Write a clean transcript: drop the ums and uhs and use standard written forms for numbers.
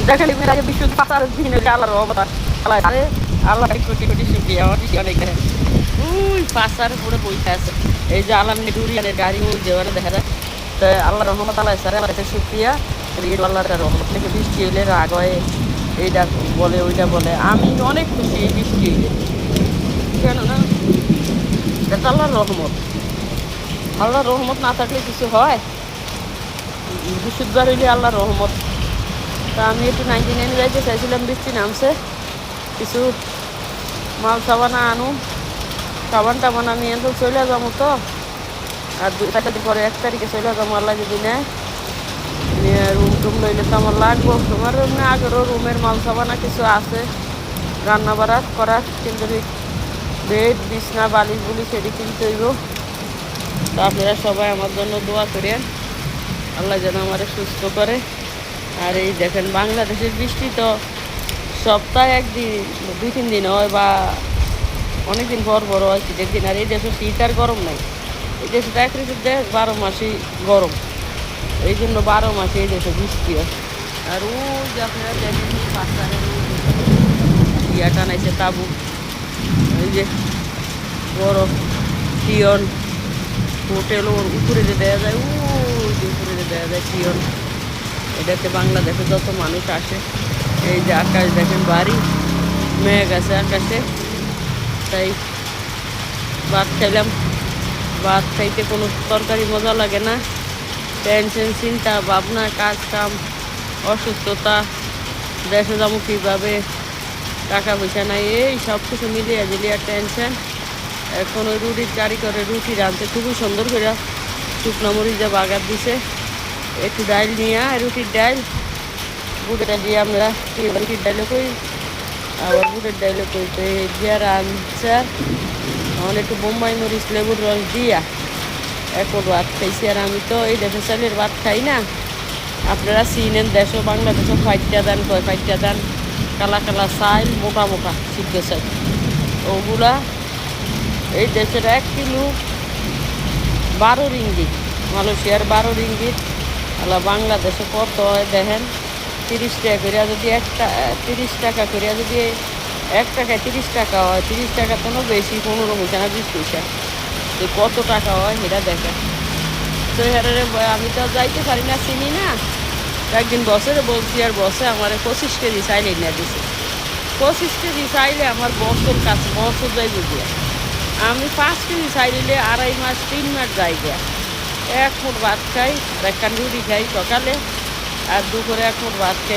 দেখেন এর আগে বিশুদ্ধ পাতার দিন আল্লাহর রহমত আরে আল্লাহ কোটি কোটি শুকরিয়া আমার বেশি অনেক দেখেন পাশার পুরো বইতে আছে এই যে আল্লাহ ডুরিয়ানের গাড়ি ওই যে দেখা যায় তো আল্লাহ রহমত আল্লাহ স্যার আল্লাহ কাছে শুকরিয়া আল্লাহর রহমত থেকে বৃষ্টি হইলে রাগ হয় এইটা বলে ওইটা বলে আমি অনেক খুশি এই বৃষ্টি হইলে কেন না এটা আল্লাহর রহমত আল্লাহর রহমত না থাকলে কিছু হয় বিশুদ্ধবার হইলে আল্লাহর রহমত তা আমি একটু 99 যাইতে চাইছিলাম বৃষ্টি নামছে কিছু মাল সাবান আনু সাবান টাবান আমি এত চলে যাবো তো আর 2 দিন পরে 1 তারিখে চলে যাবো আল্লাহ যদি নেয় রুম টুম লইলে তো আমার লাগবো তোমার রুম না আগেরও রুমের মাল সাবানা কিছু আছে রান্না বাড়া করার কিন্তু বেড বিছনা বালিশ বুলিশ সেটি কিনতে হইব তো আপনারা সবাই আমার জন্য দোয়া করেন আল্লাহ যেন আমারে সুস্থ করে আর এই দেখেন বাংলাদেশের বৃষ্টি তো সপ্তাহে একদিন 2-3 দিন হয় বা অনেকদিন পর বড় হয় শীতের দিন আর এই দেশে শীত আর গরম নাই এই দেশে এক ঋতুর দেশ 12 মাসই গরম এই জন্য 12 মাসে এই দেশে বৃষ্টি হয় আর ওই যে আপনারা দেখেন পাঁচটারের ইয়া টানাইছে তাবু এই যে বড় টিয়ন হোটেল ওর উপরে যে দেওয়া যায় ওই যে উপরে যে দেওয়া যায় টিয়ন এটাতে বাংলাদেশে যত মানুষ আসে এই যে আকাশ দেখেন বাড়ি মেঘ আছে আকাশে তাই ভাত খাইলাম ভাত খাইতে কোনো তরকারি মজা লাগে না টেনশন চিন্তা ভাবনা কাজ কাম অসুস্থতা দেশে যাবো কীভাবে টাকা পয়সা নাই এই সব কিছু মিলিয়ে দিলিয়া টেনশন এখন ওই রুটির কারি করে রুটি রাঁধতে খুবই সুন্দর করে শুকনো মরিচ যা বাগার দিছে একটু ডাইল নিয়ে রুটির ডাইল বুটের দিয়ে আমরা রুটির ডাইলে কই আবার বুটের ডাইলে কই তো দিয়া রাঁধছে এখন একটু বোম্বাই মরিচ লেবুর রস দিয়া এখন ভাত খাইছি আর আমি তো এই দেশে চালের ভাত খাই না আপনারা চিনেন দেশও বাংলাদেশও ফাইটা দান কয় ফাইটা দান কালা কালা চাইল মোটা মোটা সিদ্ধ চাইল ওগুলা এই দেশের 1 কিলো 12 রিঙ্গিত মালয়েশিয়ার 12 রিঙ্গিত আলা বাংলাদেশে কত হয় দেখেন 30 টাকা করে যদি 30 টাকা করে যদি 1 টাকায় 30 টাকা হয় 30 টাকা তো বেশি 15 পয়সা না 20 পয়সা তো কত টাকা হয় সেটা দেখেন তো আমি তো যাইতে পারি না চিনি না একদিন বসে বলছি আর বসে আমার 25 কেজি চাইলে এনে দিছে 25 কেজি চাইলে আমার বছর কাছে বছর যাইব গিয়া আমি 5 কেজি চাইলে 2.5 মাস 3 মাস যাই গিয়া 1 মুঠ ভাত খাই আর 1 রুটি খাই সকালে আর দুপুরে 1 মুঠ ভাত খাই